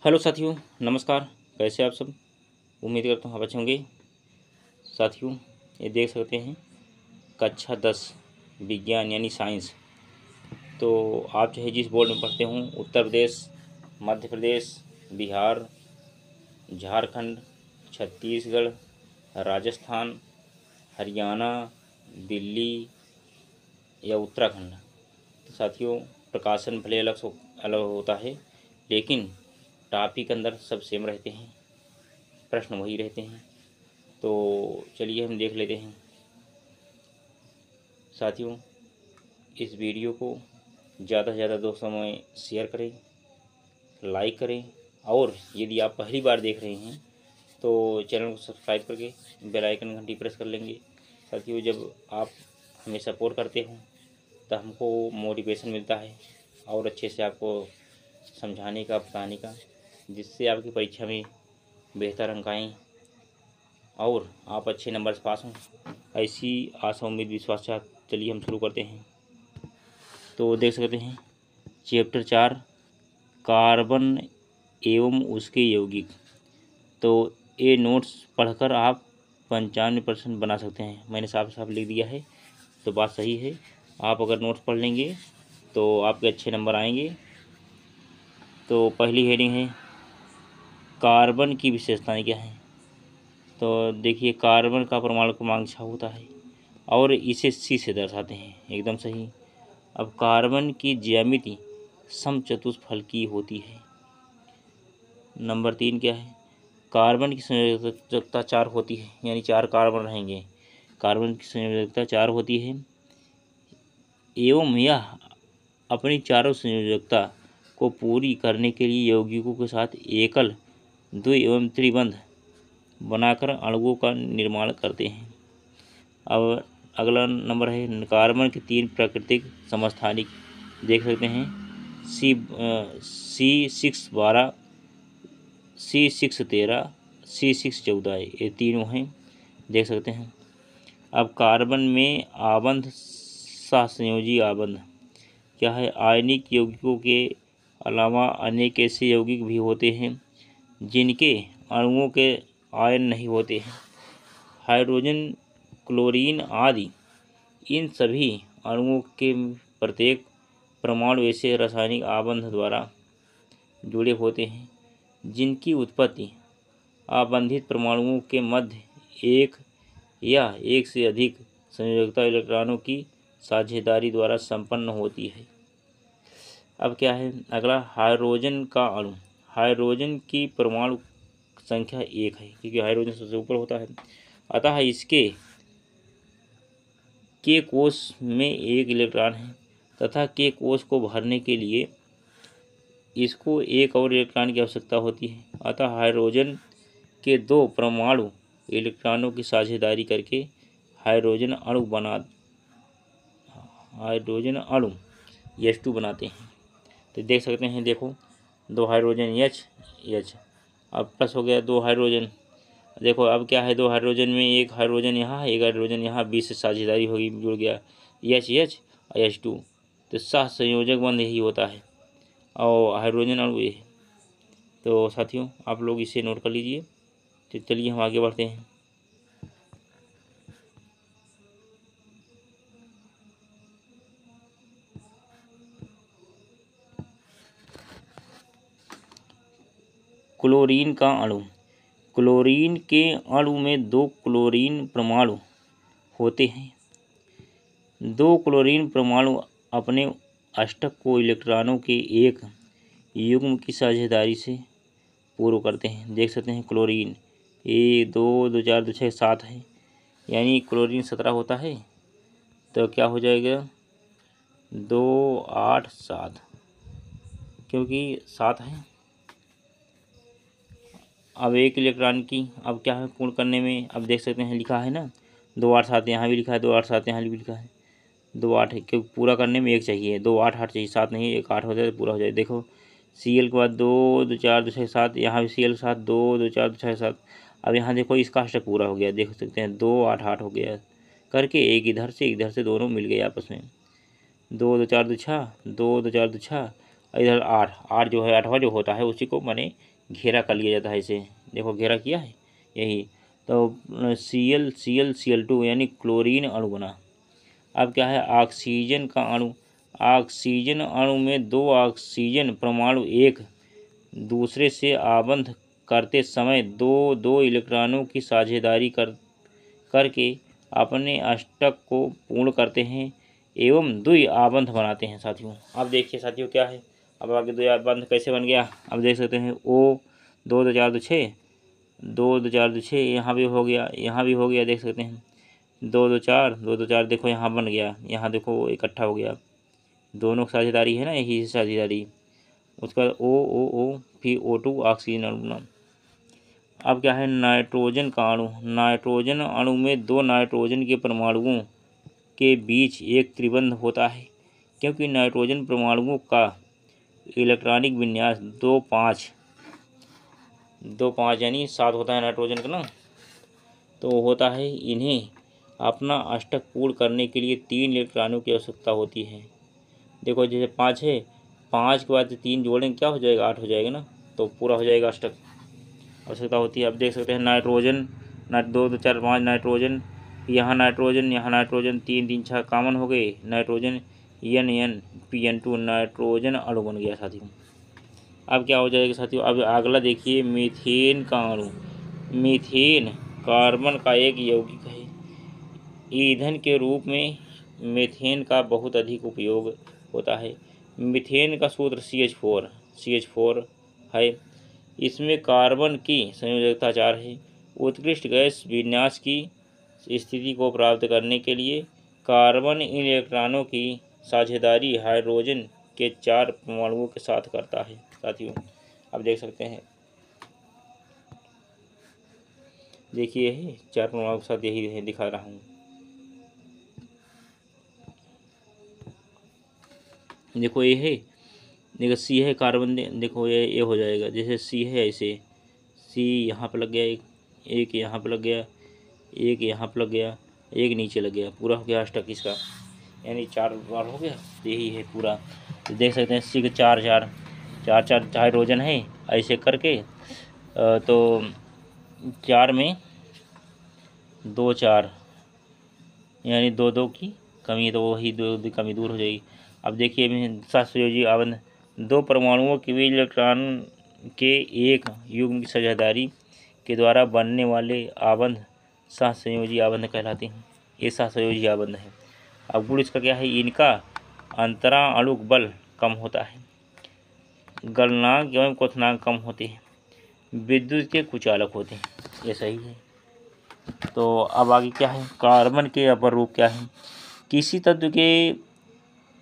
Hello साथियों, नमस्कार। कैसे आप सब? उम्मीद करता हूँ आप अच्छे होंगे। साथियों, ये देख सकते हैं कक्षा 10 विज्ञान यानी साइंस। तो आप जो है जिस बोर्ड में पढ़ते हों, उत्तर प्रदेश, मध्य प्रदेश, बिहार, झारखंड, छत्तीसगढ़, राजस्थान, हरियाणा, दिल्ली या उत्तराखंड। तो साथियों, प्रकाशन भले अलग होता है, लेकिन टॉपिक अंदर सब सेम रहते हैं, प्रश्न वही रहते हैं। तो चलिए हम देख लेते हैं। साथियों, इस वीडियो को ज़्यादा से ज़्यादा दोस्तों में शेयर करें, लाइक करें, और यदि आप पहली बार देख रहे हैं तो चैनल को सब्सक्राइब करके बेल आइकन घंटी प्रेस कर लेंगे। साथियों, जब आप हमें सपोर्ट करते हो तो हमको मोटिवेशन मिलता है और अच्छे से आपको समझाने का, बताने का, जिससे आपकी परीक्षा में बेहतर अंक आएँ और आप अच्छे नंबर से पास हों। ऐसी आशा, उम्मीद, विश्वास के साथ चलिए हम शुरू करते हैं। तो देख सकते हैं चैप्टर 4 कार्बन एवं उसके यौगिक। तो ये नोट्स पढ़कर आप 95% बना सकते हैं। मैंने साफ साफ लिख दिया है, तो बात सही है। आप अगर नोट्स पढ़ लेंगे तो आपके अच्छे नंबर आएंगे। तो पहली हेडिंग है कार्बन की विशेषताएं क्या हैं। तो देखिए, कार्बन का परमाणु क्रमांक 6 होता है और इसे C से दर्शाते हैं, एकदम सही। अब कार्बन की ज्यामिति समचतुष्फलकीय होती है। नंबर 3 क्या है? कार्बन की संयोजकता 4 होती है, यानी 4 कार्बन रहेंगे। कार्बन की संयोजकता 4 होती है एवं यह अपनी चारों संयोजकता को पूरी करने के लिए यौगिकों के साथ एकल, द्वि एवं त्रिबंध बनाकर अणुओं का निर्माण करते हैं। अब अगला नंबर है कार्बन के 3 प्राकृतिक समस्थानिक। देख सकते हैं C612, C613, C614, ये तीनों हैं, देख सकते हैं। अब कार्बन में आबंध, सहसंयोजी आबंध क्या है? आयनिक यौगिकों के अलावा अनेक ऐसे यौगिक भी होते हैं जिनके अणुओं के आयन नहीं होते हैं। हाइड्रोजन, क्लोरीन आदि इन सभी अणुओं के प्रत्येक परमाणु ऐसे रासायनिक आबंध द्वारा जुड़े होते हैं जिनकी उत्पत्ति आबंधित परमाणुओं के मध्य एक या एक से अधिक संयोजकता इलेक्ट्रॉनों की साझेदारी द्वारा संपन्न होती है। अब क्या है अगला? हाइड्रोजन का अणु। हाइड्रोजन की परमाणु संख्या 1 है, क्योंकि हाइड्रोजन सबसे ऊपर होता है। अतः इसके के कोश में 1 इलेक्ट्रॉन है तथा के कोश को भरने के लिए इसको 1 और इलेक्ट्रॉन की आवश्यकता होती है। अतः हाइड्रोजन के 2 परमाणु इलेक्ट्रॉनों की साझेदारी करके हाइड्रोजन अणु H2 बनाते हैं। तो देख सकते हैं, देखो 2 हाइड्रोजन H, अब प्लस हो गया 2 हाइड्रोजन। देखो अब क्या है, 2 हाइड्रोजन में 1 हाइड्रोजन यहाँ है, 1 हाइड्रोजन यहाँ, 20 से साझेदारी होगी, जुड़ गया H और H2। तो सह संयोजक बंध यही होता है और हाइड्रोजन अणु ये है। तो साथियों, आप लोग इसे नोट कर लीजिए। तो चलिए हम आगे बढ़ते हैं। क्लोरीन का अणु। क्लोरीन के अणु में 2 क्लोरीन परमाणु होते हैं। 2 क्लोरीन परमाणु अपने अष्टक को इलेक्ट्रॉनों के एक युग्म की साझेदारी से पूर्ण करते हैं। देख सकते हैं क्लोरीन 1 2 2 4 2 6 7 है, यानी क्लोरीन 17 होता है। तो क्या हो जाएगा 2 8 7, क्योंकि 7 है। अब 1 इलेक्ट्रॉन की अब क्या है पूर्ण करने में, अब देख सकते हैं लिखा है ना 2 8 7, यहाँ भी लिखा है 2 8 7, यहाँ भी लिखा है 2 8 है, क्योंकि पूरा करने में 1 चाहिए। 2 8 8 चाहिए, 7 नहीं, 1 8 हो जाए तो पूरा हो जाए। देखो Cl के बाद 2 2 4 2 6 7, यहाँ भी Cl के साथ 2 2 4 2 6 7। अब यहाँ देखो इसका अष्टक पूरा हो गया, देख सकते हैं 2 8 8 हो गया करके, एक इधर से दोनों मिल गए आपस में। 2 2 4 2 6, 2 2 4 2 6, इधर आर जो है 8वां जो होता है उसी को मैंने घेरा कर लिया जाता है। इसे देखो घेरा किया है यही। तो Cl2 यानी क्लोरीन अणु बना। अब क्या है, ऑक्सीजन का अणु। ऑक्सीजन अणु में 2 ऑक्सीजन परमाणु एक दूसरे से आबंध करते समय दो इलेक्ट्रॉनों की साझेदारी करके अपने अष्टक को पूर्ण करते हैं एवं द्वि आबंध बनाते हैं साथियों। अब देखिए साथियों क्या है, अब आगे द्वि आबंध कैसे बन गया। अब देख सकते हैं O 2 2 4 2 6 2 2 4 2 6 यहाँ भी हो गया, यहाँ भी हो गया, देख सकते हैं 2 2 4 2 2 4 देखो यहाँ बन गया, यहाँ देखो इकट्ठा हो गया, दोनों साझेदारी है ना, यही साझेदारी। उसके बाद O फिर O2 ऑक्सीजन अणु बना। अब क्या है, नाइट्रोजन का अणु। नाइट्रोजन अणु में 2 नाइट्रोजन के परमाणुओं के बीच एक त्रिबंध होता है, क्योंकि नाइट्रोजन परमाणुओं का इलेक्ट्रॉनिक विन्यास 2 5 यानी 7 होता है नाइट्रोजन का ना, तो होता है। इन्हें अपना अष्टक पूर्ण करने के लिए 3 इलेक्ट्रॉनों की आवश्यकता होती है। देखो जैसे 5 है, 5 के बाद 3 जोड़ेंगे क्या हो जाएगा, 8 हो जाएगा ना, तो पूरा हो जाएगा अष्टक, आवश्यकता होती है। अब देख सकते हैं नाइट्रोजन 2 2 4 5 नाइट्रोजन, यहाँ नाइट्रोजन 3 3 6 कॉमन हो गए, नाइट्रोजन NN2 नाइट्रोजन अणु बन गया साथियों। अब क्या हो जाएगा साथियों, अब अगला देखिए मीथेन का अणु। मीथेन कार्बन का एक यौगिक है। ईंधन के रूप में मीथेन का बहुत अधिक उपयोग होता है। मीथेन का सूत्र CH4 है। इसमें कार्बन की संयोजकता 4 है। उत्कृष्ट गैस विन्यास की स्थिति को प्राप्त करने के लिए कार्बन इन इलेक्ट्रॉनों की साझेदारी हाइड्रोजन के 4 परमाणुओं के साथ करता है साथियों। अब देख सकते हैं, देखिए 4 परमाणुओं के साथ यही है, दिखा रहा हूँ। देखो ये है, देखो C है कार्बन, देखो ये हो जाएगा, जैसे C है ऐसे C यहाँ पर लग गया, एक यहाँ पर लग गया, एक यहाँ पर लग गया, एक नीचे लग गया, पूरा हो गया अष्टक इसका, यानी 4 बार हो गया। यही है पूरा, तो देख सकते हैं C के 4 हाइड्रोजन है ऐसे करके, तो 4 में 2 4 यानी 2 2 की कमी है, तो वही 2 कमी दूर हो जाएगी। अब देखिए सहसंयोजी आबंध, 2 परमाणुओं के बीच इलेक्ट्रॉन के एक युग्म की साझेदारी के द्वारा बनने वाले आबंध सहसंयोजी आबंध कहलाते हैं। ये सहसंयोजी आबंध है। अब गुण इसका क्या है, इनका अंतराणुक बल कम होता है, गलनांक एवं क्वथनांक कम होते हैं, विद्युत के कुचालक होते हैं। ये सही है। तो अब आगे क्या है, कार्बन के अपर रूप क्या है। किसी तत्व के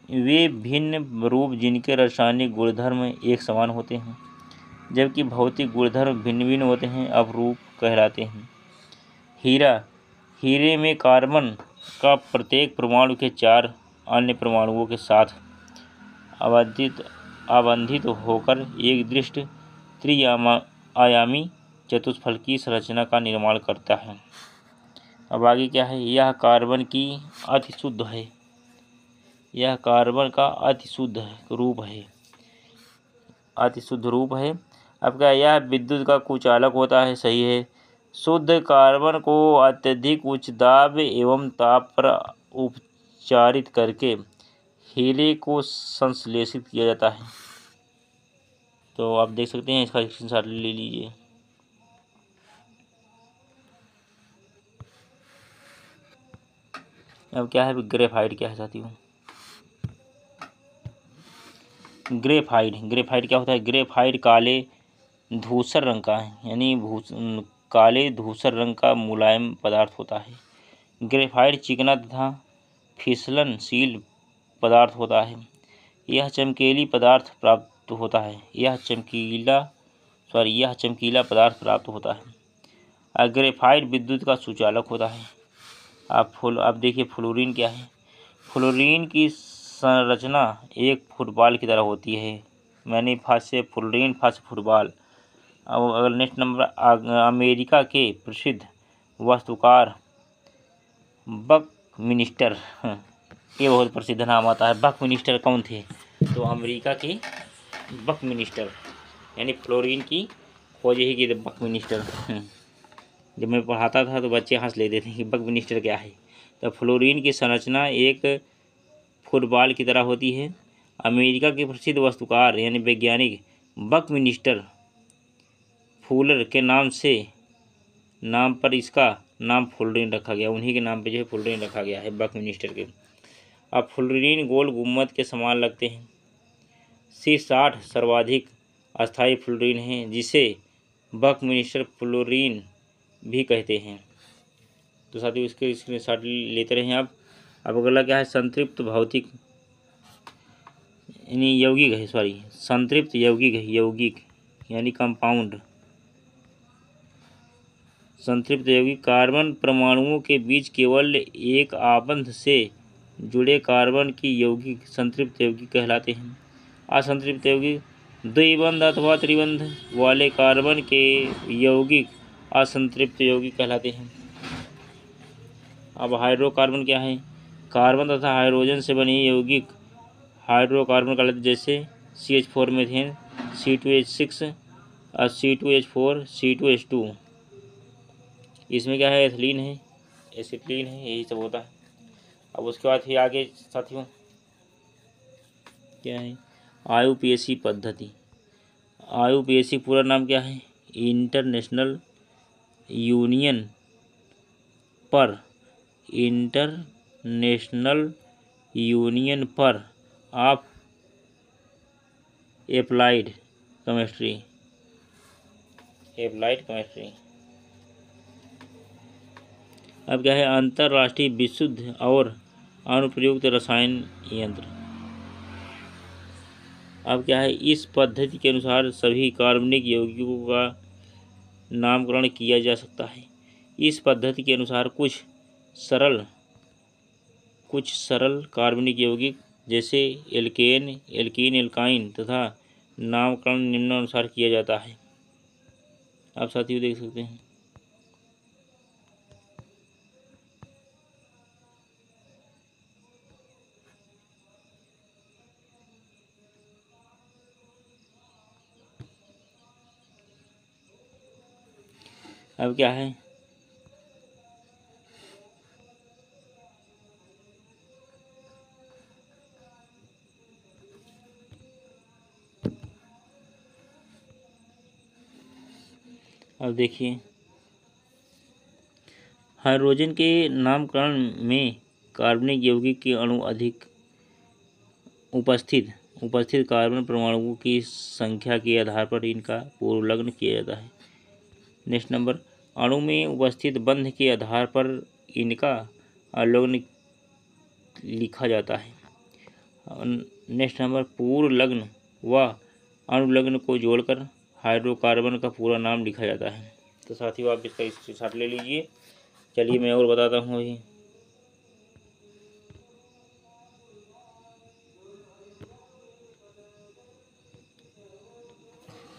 वे भिन्न रूप जिनके रासायनिक गुणधर्म एक समान होते हैं, जबकि भौतिक गुणधर्म भिन्न भिन्न होते हैं, अपरूप कहलाते हैं। हीरे में कार्बन का प्रत्येक परमाणु के 4 अन्य परमाणुओं के साथ आबंधित होकर एक दृष्ट त्रिआयामी चतुष्फल की संरचना का निर्माण करता है। अब आगे क्या है, यह कार्बन की अतिशुद्ध है, यह कार्बन का अतिशुद्ध रूप है। अब क्या, यह विद्युत का कुचालक होता है, सही है। शुद्ध कार्बन को अत्यधिक उच्च दाब एवं ताप पर उपचारित करके हीरे को संश्लेषित किया जाता है। तो आप देख सकते हैं, इसका स्क्रीनशॉट ले लीजिए। अब क्या है, ग्रेफाइट क्या है साथियों। ग्रेफाइट क्या होता है, ग्रेफाइट काले धूसर रंग का है, यानी काले धूसर रंग का मुलायम पदार्थ होता है। ग्रेफाइट चिकना तथा फिसलनशील पदार्थ होता है। यह चमकीला पदार्थ प्राप्त होता है। ग्रेफाइट विद्युत का सुचालक होता है। अब देखिए फ्लोरीन क्या है। फ्लोरीन की संरचना एक फुटबॉल की तरह होती है, मैंने फ्लोरीन फुटबॉल। अब अगर नेक्स्ट नंबर, अमेरिका के प्रसिद्ध वास्तुकार बकमिनिस्टर, ये बहुत प्रसिद्ध नाम आता है। बकमिनिस्टर कौन थे, तो अमेरिका के बकमिनिस्टर, यानी फ्लोरीन की खोज ही की थी, बकमिनिस्टर। जब मैं पढ़ाता था तो बच्चे हंस लेते थे कि बकमिनिस्टर क्या है। तो फ्लोरीन की संरचना एक फुटबॉल की तरह होती है। अमेरिका के प्रसिद्ध वास्तुकार यानी वैज्ञानिक बकमिनिस्टर फूलर के नाम पर इसका नाम फ्लोरीन रखा गया। उन्हीं के नाम पे जो है फ्लोरीन रखा गया है, बकमिनिस्टर के। अब फ्लोरीन गोल गुम्बद के समान लगते हैं। C60 सर्वाधिक अस्थायी फ्लोरीन है, जिसे बकमिनिस्टर फ्लोरीन भी कहते हैं। तो साथियों इसके स्क्रीनशॉट लेते रहे आप। अब अगला क्या है, संतृप्त भौतिक यानी यौगिक है, संतृप्त यौगिक है, यौगिक यानी कंपाउंड। संतृप्त यौगिक कार्बन परमाणुओं के बीच केवल एक आबंध से जुड़े कार्बन की यौगिक संतृप्त यौगिक कहलाते हैं। असंतृप्त यौगिक द्विबंध अथवा त्रिबंध वाले कार्बन के यौगिक असंतृप्त यौगिक कहलाते हैं। अब हाइड्रोकार्बन क्या है, कार्बन तथा हाइड्रोजन से बने यौगिक हाइड्रोकार्बन कहलाते, जैसे CH4 मीथेन, C2H6 और C2H4 C2H2। इसमें क्या है, एथिलीन है, एसिटिलीन है, यही सब होता है। अब उसके बाद फिर आगे साथियों क्या है, IUPAC पद्धति। IUPAC पूरा नाम क्या है, international union of applied chemistry. अब क्या है, अंतर्राष्ट्रीय विशुद्ध और अनुप्रयुक्त रसायन यंत्र। अब क्या है, इस पद्धति के अनुसार सभी कार्बनिक यौगिकों का नामकरण किया जा सकता है। इस पद्धति के अनुसार कुछ सरल कार्बनिक यौगिक जैसे एल्केन, एल्कीन, एल्काइन तथा नामकरण निम्नानुसार किया जाता है। आप साथियों देख सकते हैं। अब क्या है, अब देखिए, हाइड्रोजन के नामकरण में कार्बनिक यौगिक के अणु अधिक उपस्थित कार्बन परमाणुओं की संख्या के आधार पर इनका पूर्वलग्न किया जाता है। नेक्स्ट नंबर, अणु में उपस्थित बंध के आधार पर इनका अवलग्न लिखा जाता है। नेक्स्ट नंबर, पूर्वलग्न व अनुलग्न को जोड़कर हाइड्रोकार्बन का पूरा नाम लिखा जाता है। तो साथियों आप इसका स्क्रीनशॉट ले लीजिए। चलिए मैं और बताता हूँ अभी।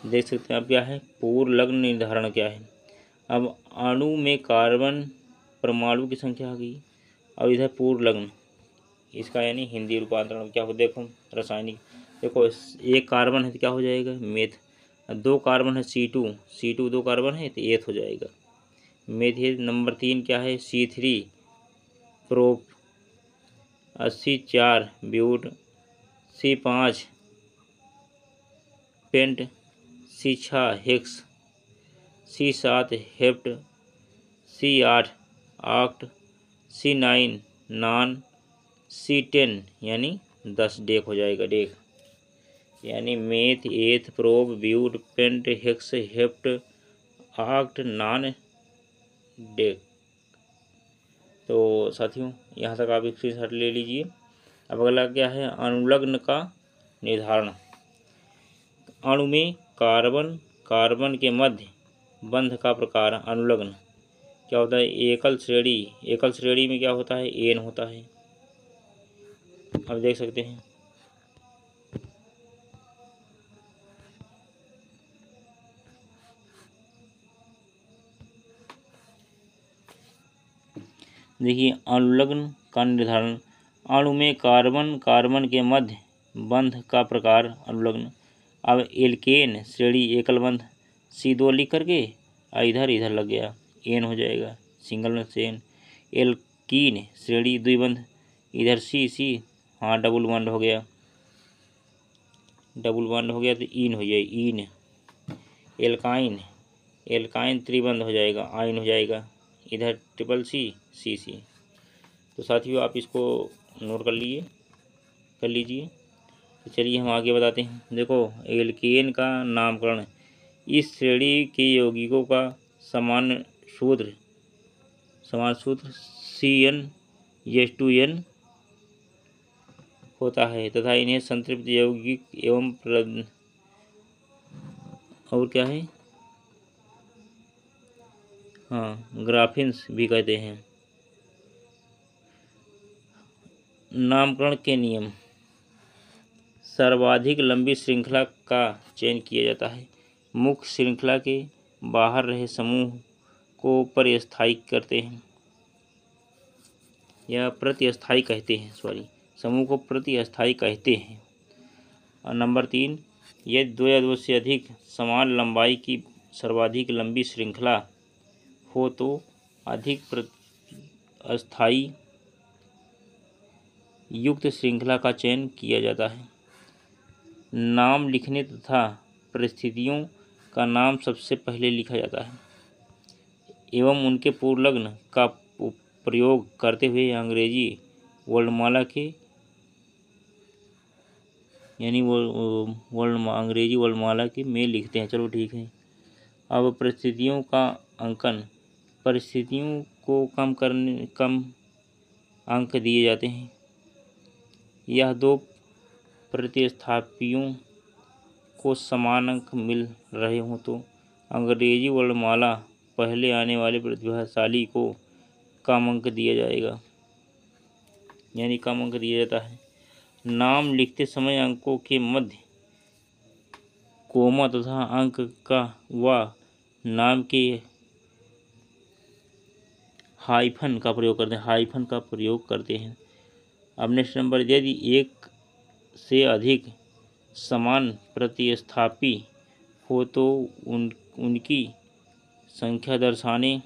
देख सकते हैं आप क्या है, पूर्वलग्न निर्धारण क्या है। अब अणु में कार्बन परमाणु की संख्या आ गई। अब इधर पूर्वलग्न, इसका यानी हिंदी रूपांतरण क्या हो, देखो रासायनिक, देखो एक कार्बन है तो क्या हो जाएगा, मेथ। दो कार्बन है C2 दो कार्बन है तो एथ हो जाएगा, मेथिल। नंबर 3 क्या है, C3 prop, 80 but, C5 pent, C6 hex, C7 hept, C8 oct, C9 non, C10 यानी 10 डेक हो जाएगा, डेक यानी meth, eth, prop, but, pent, hex, hept, oct, non, dec. तो साथियों यहाँ तक आप स्क्रीनशॉट ले लीजिए। अब अगला क्या है, अनुलग्न का निर्धारण। अणु में कार्बन के मध्य बंध का प्रकार अनुलग्न क्या होता है, एकल श्रेणी में क्या होता है, एन होता है। अब देख सकते हैं, देखिए अनुलग्न का निर्धारण। अणु में कार्बन के मध्य बंध का प्रकार अनुलग्न। अब एल्केन श्रेणी एकलबंध C2 लिख करके इधर लग गया, एन हो जाएगा सिंगल में से n। एल्कीन श्रेणी द्विबंध, इधर C, हाँ डबल बॉन्ड हो गया, तो इन हो जाएगा इन। एल्काइन त्रिबंध हो जाएगा, आइन हो जाएगा, इधर ट्रिपल C। तो साथियों आप इसको नोट कर लीजिए। तो चलिए हम आगे बताते हैं। देखो एल्केन का नामकरण, इस श्रेणी के यौगिकों का समान सूत्र CN H2N होता है तथा इन्हें संतृप्त यौगिक एवं और क्या है, हाँ ग्राफिन्स भी कहते हैं। नामकरण के नियम, सर्वाधिक लंबी श्रृंखला का चयन किया जाता है। मुख्य श्रृंखला के बाहर रहे समूह को परिस्थायी करते हैं या प्रतिस्थायी कहते हैं, समूह को प्रतिस्थायी कहते हैं। और नंबर 3, यदि 2 या 2 से अधिक समान लंबाई की सर्वाधिक लंबी श्रृंखला हो तो अधिक प्रतिस्थायी युक्त श्रृंखला का चयन किया जाता है। नाम लिखने तथा परिस्थितियों का नाम सबसे पहले लिखा जाता है एवं उनके पूर्वलग्न का प्रयोग करते हुए अंग्रेजी वर्णमाला के अंग्रेजी वर्णमाला के में लिखते हैं। चलो ठीक है। अब परिस्थितियों का अंकन, परिस्थितियों को कम अंक दिए जाते हैं। यह 2 प्रतिस्थापियों को समान अंक मिल रहे हों तो अंग्रेजी वर्णमाला पहले आने वाले प्रतिभाशाली को कम अंक दिया जाएगा, कम अंक दिया जाता है। नाम लिखते समय अंकों के मध्य कोमा तथा अंक का व नाम के हाइफन का प्रयोग करते हैं। अब नेक्स्ट नंबर, यदि 1 से अधिक समान प्रतिस्थापी हो तो उनकी संख्या दर्शाने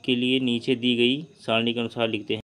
के लिए नीचे दी गई सारणी के अनुसार लिखते हैं।